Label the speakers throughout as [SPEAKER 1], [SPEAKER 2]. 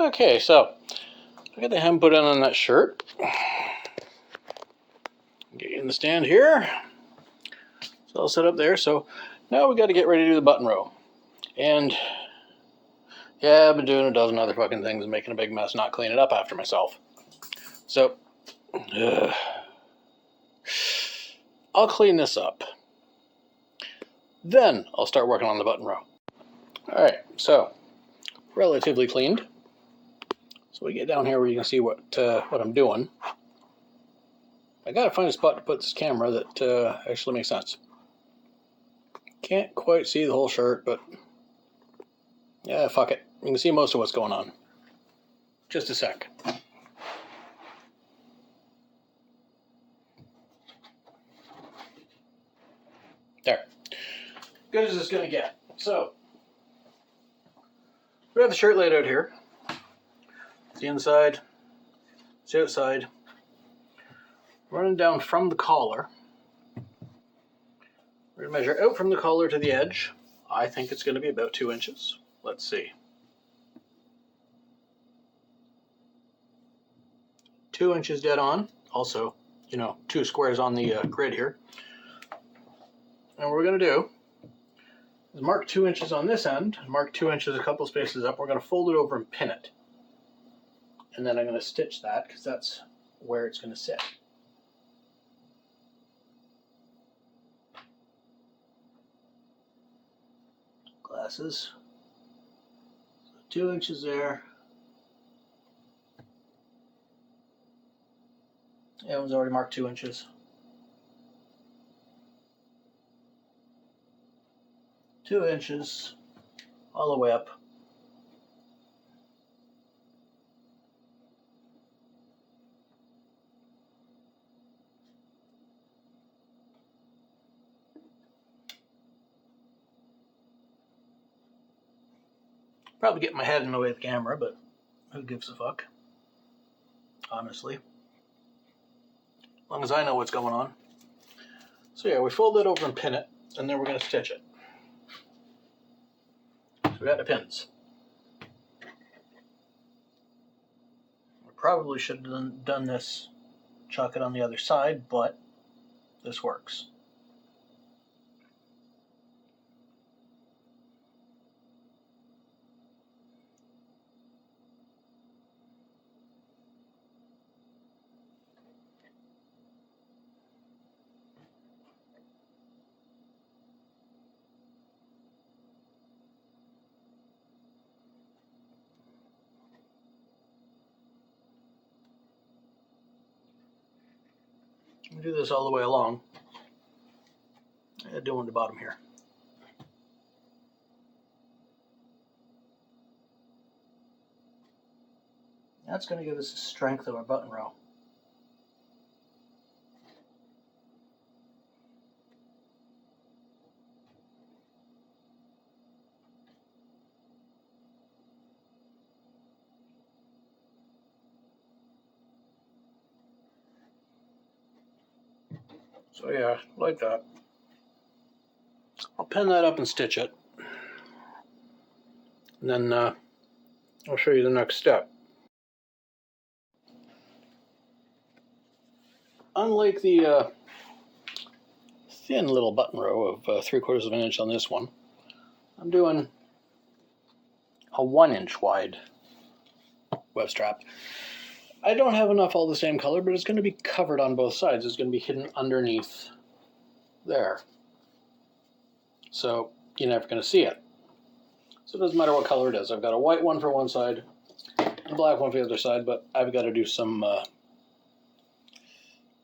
[SPEAKER 1] Okay, so I got the hem put in on that shirt. Get you in the stand here. It's all set up there. So now we got to get ready to do the button row. And yeah, I've been doing a dozen other fucking things and making a big mess, not cleaning it up after myself. So I'll clean this up. Then I'll start working on the button row. All right, so relatively cleaned. So we get down here where you can see what I'm doing. I gotta find a spot to put this camera that actually makes sense. Can't quite see the whole shirt, but yeah, fuck it. You can see most of what's going on. Just a sec. There. Good as it's gonna get. So we have the shirt laid out here. It's the inside, it's the outside. Running down from the collar. We're gonna measure out from the collar to the edge. I think it's gonna be about 2 inches. Let's see. 2 inches dead on. Also, 2 squares on the grid here. And what we're going to do is mark 2 inches on this end, mark 2 inches a couple spaces up. We're going to fold it over and pin it. And then I'm going to stitch that because that's where it's going to sit. Glasses. So 2 inches there. Yeah, it was already marked 2 inches. 2 inches all the way up. Probably get my head in the way of the camera, but who gives a fuck? Honestly. As long as I know what's going on. So yeah, we fold it over and pin it, and then we're going to stitch it. So we got the pins. We probably should have done this, chuck it on the other side, but this works. We do this all the way along. Doing the bottom here. That's going to give us the strength of our button row. So yeah, like that. I'll pin that up and stitch it. And then I'll show you the next step. Unlike the thin little button row of 3/4 of an inch on this one, I'm doing a 1 inch wide web strap. I don't have enough all the same color, but it's going to be covered on both sides. It's going to be hidden underneath there. So you're never going to see it. So it doesn't matter what color it is. I've got a white one for one side, a black one for the other side, but I've got to do some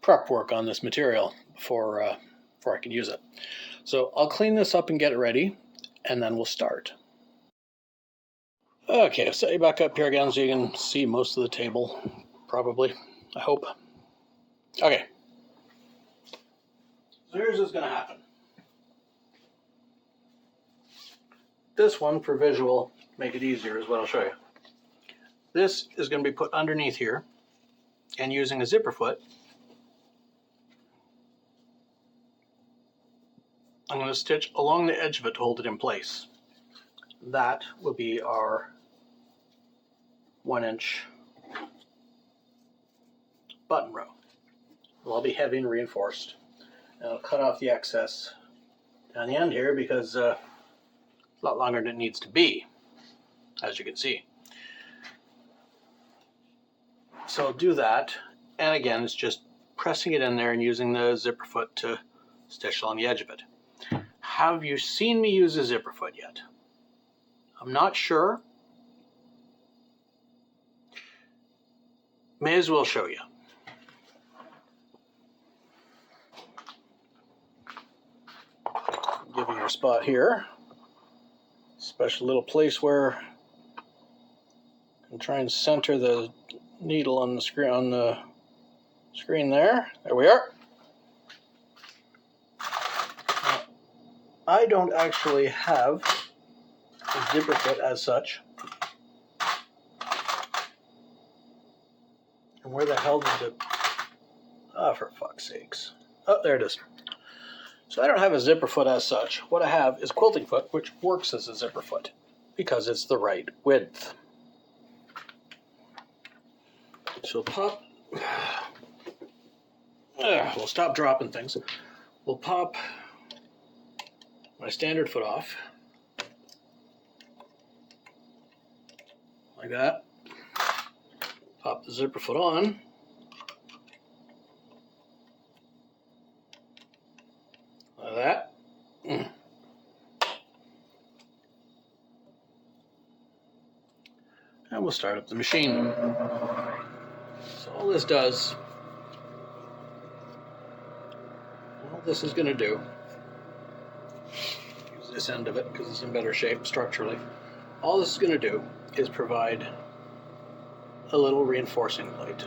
[SPEAKER 1] prep work on this material before I can use it. So I'll clean this up and get it ready, and then we'll start. Okay, I'll set you back up here again so you can see most of the table, probably, I hope. Okay. So here's what's going to happen. This one, for visual, make it easier, is what I'll show you. This is going to be put underneath here, and using a zipper foot, I'm going to stitch along the edge of it to hold it in place. That will be our 1-inch button row. It'll all be heavy and reinforced. And I'll cut off the excess down the end here because it's a lot longer than it needs to be, as you can see. So I'll do that, and again, it's just pressing it in there and using the zipper foot to stitch along the edge of it. Have you seen me use a zipper foot yet? I'm not sure. May as well show you. Giving you a spot here. Special little place where I can try and center the needle on the screen there. There we are. Now, I don't actually have a zipper foot as such. And where the hell did it? Oh, for fuck's sakes. Oh, there it is. So I don't have a zipper foot as such. What I have is a quilting foot, which works as a zipper foot because it's the right width. So pop. We'll stop dropping things. We'll pop my standard foot off. Like that. Pop the zipper foot on. Like that. And we'll start up the machine. So all this does, all this is going to do, use this end of it because it's in better shape structurally. All this is going to do is provide a little reinforcing plate.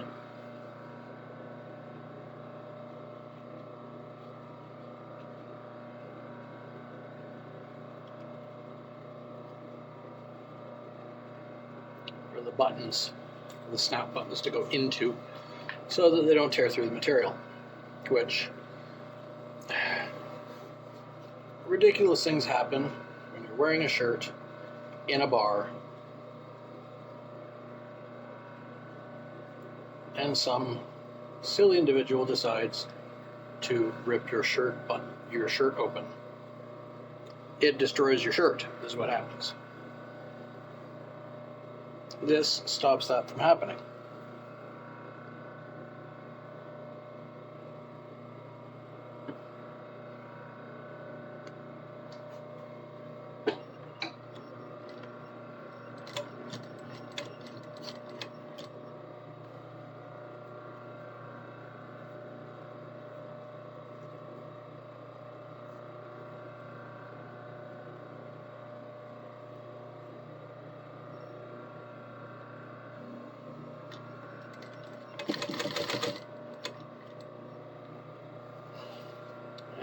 [SPEAKER 1] For the buttons, the snap buttons to go into, so that they don't tear through the material, which ridiculous things happen when you're wearing a shirt in a bar and some silly individual decides to rip your shirt open. It destroys your shirt, is what happens. This stops that from happening.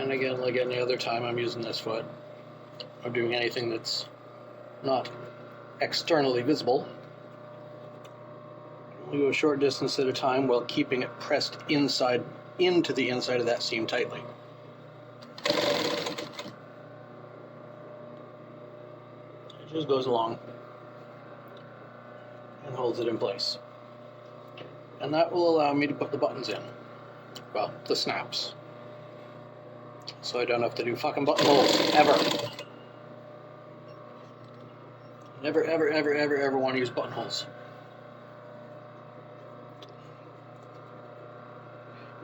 [SPEAKER 1] And again, like any other time I'm using this foot, or doing anything that's not externally visible, we go a short distance at a time while keeping it pressed inside, into the inside of that seam tightly. It just goes along and holds it in place. And that will allow me to put the buttons in. Well, the snaps. So I don't have to do fucking buttonholes, ever. Never, ever, ever, ever, ever want to use buttonholes.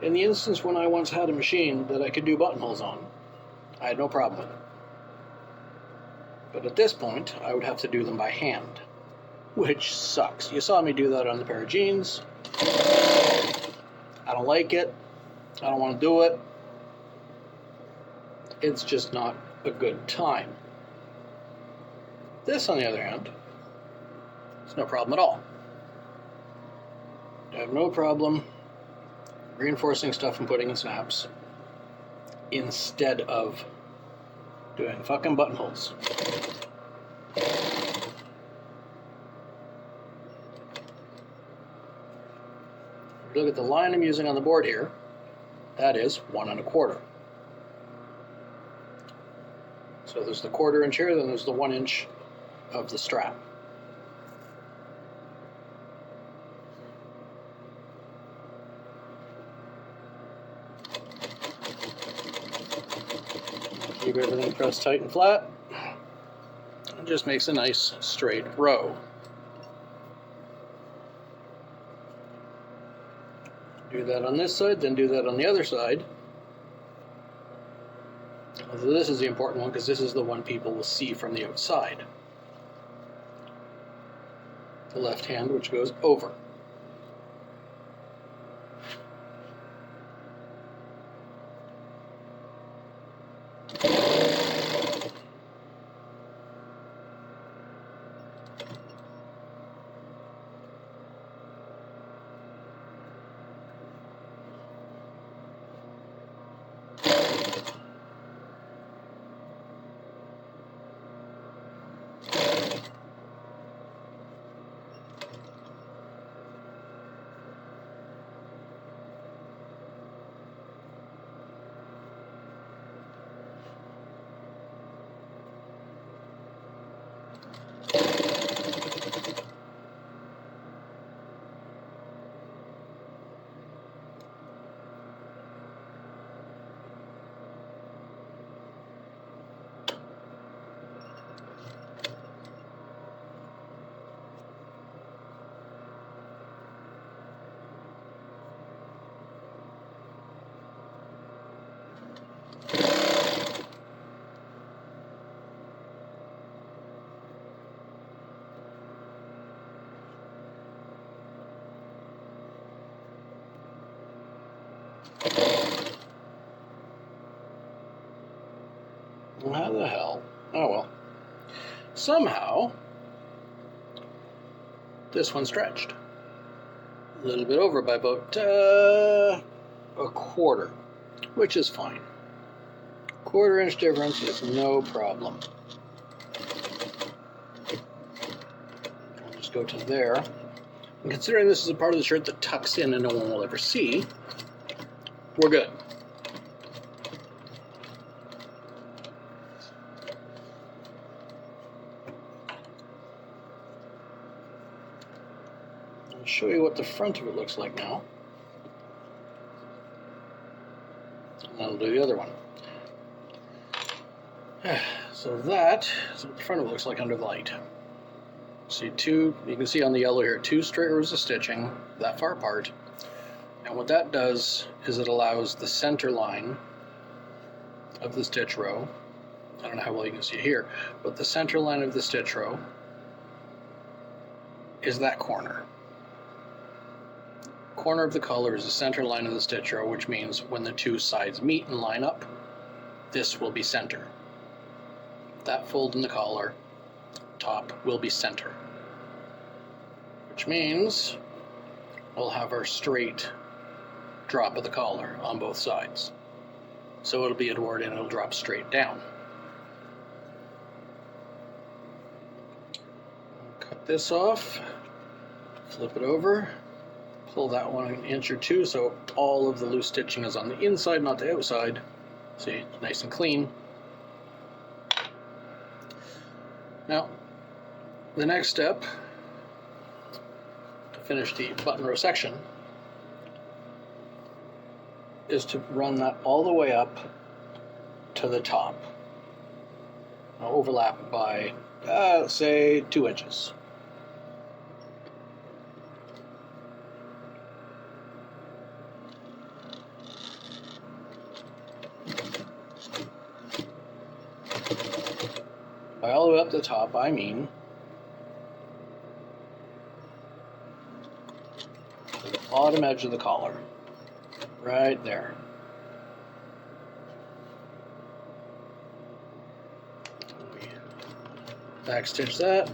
[SPEAKER 1] In the instance when I once had a machine that I could do buttonholes on, I had no problem with it. But at this point, I would have to do them by hand, which sucks. You saw me do that on the pair of jeans. I don't like it. I don't want to do it. It's just not a good time. This, on the other hand, it's no problem at all. I have no problem reinforcing stuff and putting in snaps instead of doing fucking buttonholes. Look at the line I'm using on the board here. That is 1 1/4. So there's the 1/4 inch here, then there's the 1 inch of the strap. keep everything pressed tight and flat. It just makes a nice straight row. Do that on this side, then do that on the other side. Although this is the important one because this is the one people will see from the outside. The left hand, which goes over. How the hell? Oh well. Somehow, this one stretched. A little bit over by about a quarter, which is fine. Quarter-inch difference is no problem. I'll just go to there. And considering this is a part of the shirt that tucks in and no one will ever see, we're good. I'll show you what the front of it looks like now. And that'll do the other one. So that is what the front of it looks like under the light. See you can see on the yellow here, 2 straight rows of stitching that far apart. And what that does is it allows the center line of the stitch row, I don't know how well you can see it here, but the center line of the stitch row is that corner. Corner of the collar is the center line of the stitch row, which means when the 2 sides meet and line up, this will be center. That fold in the collar top will be center, which means we'll have our straight drop of the collar on both sides. So it'll be inward and it'll drop straight down. Cut this off, flip it over, pull that one an inch or 2 so all of the loose stitching is on the inside, not the outside. See, it's nice and clean. Now, the next step to finish the button row section is to run that all the way up to the top. Now overlap by, say, 2 inches. By all the way up to the top, I mean the bottom edge of the collar, right there. Back stitch that.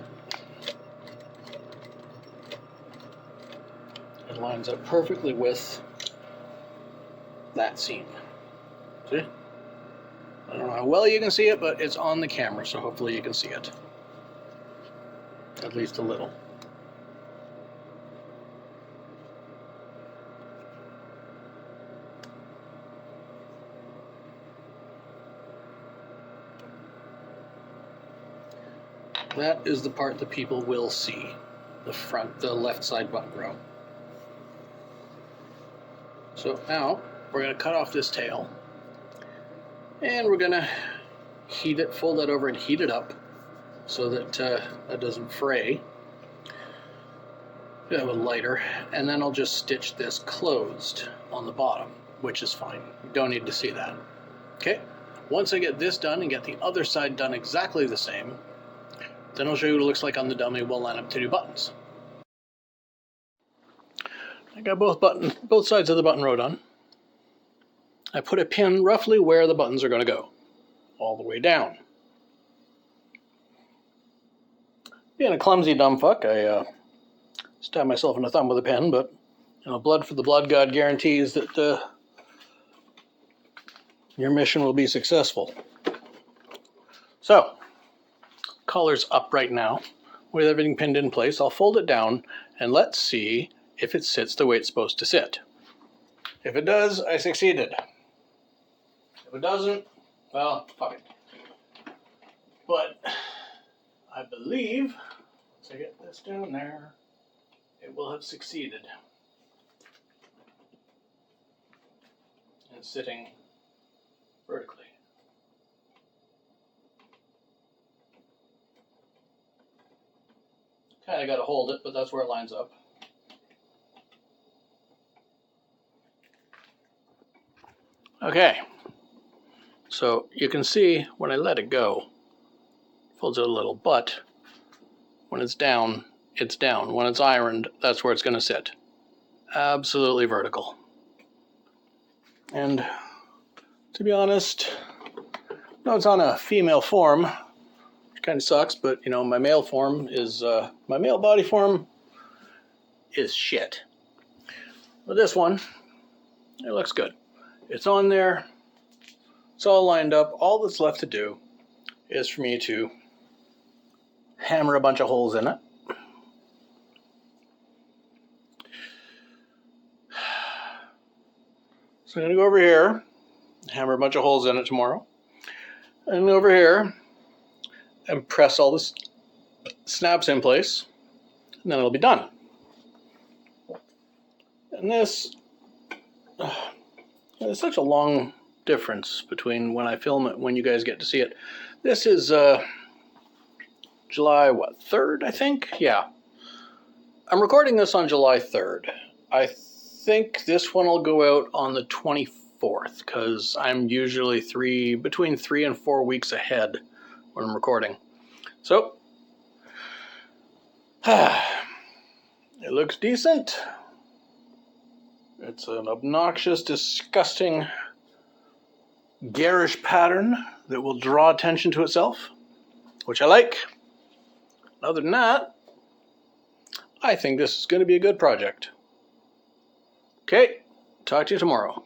[SPEAKER 1] It lines up perfectly with that seam. See? I don't know how well you can see it, but it's on the camera, so hopefully you can see it. At least a little. That is the part that people will see, the left side button row. So now we're going to cut off this tail, and we're going to heat it, fold that over and heat it up so that that doesn't fray. Have a lighter, and then I'll just stitch this closed on the bottom, which is fine. You don't need to see that. Okay, once I get this done and get the other side done exactly the same, then I'll show you what it looks like on the dummy. We'll line up to do buttons. I got both sides of the button row done. I put a pin roughly where the buttons are going to go, all the way down. Being a clumsy dumb fuck, I stab myself in the thumb with a pen, but blood for the blood god guarantees that your mission will be successful. So, collar's up right now with everything pinned in place. I'll fold it down and let's see if it sits the way it's supposed to sit. If it does, I succeeded. If it doesn't, well, fuck it. But I believe, once I get this down there, it will have succeeded in sitting vertically. Kind of got to hold it, but that's where it lines up. Okay, so you can see when I let it go, it folds out a little, but when it's down, it's down. When it's ironed, that's where it's going to sit. Absolutely vertical. And to be honest, no, it's on a female form, which kind of sucks, but my male form is, my male body form is shit. But this one, it looks good. It's on there. It's all lined up. All that's left to do is for me to hammer a bunch of holes in it. So I'm going to go over here, hammer a bunch of holes in it tomorrow, and over here and press all the snaps in place, and then it'll be done. And this, there's such a long difference between when I film it and when you guys get to see it. This is July, 3rd, I think? Yeah. I'm recording this on July 3rd. I think this one will go out on the 24th, because I'm usually between 3 and 4 weeks ahead when I'm recording. So, it looks decent. It's an obnoxious, disgusting, garish pattern that will draw attention to itself, which I like. Other than that, I think this is going to be a good project. Okay, talk to you tomorrow.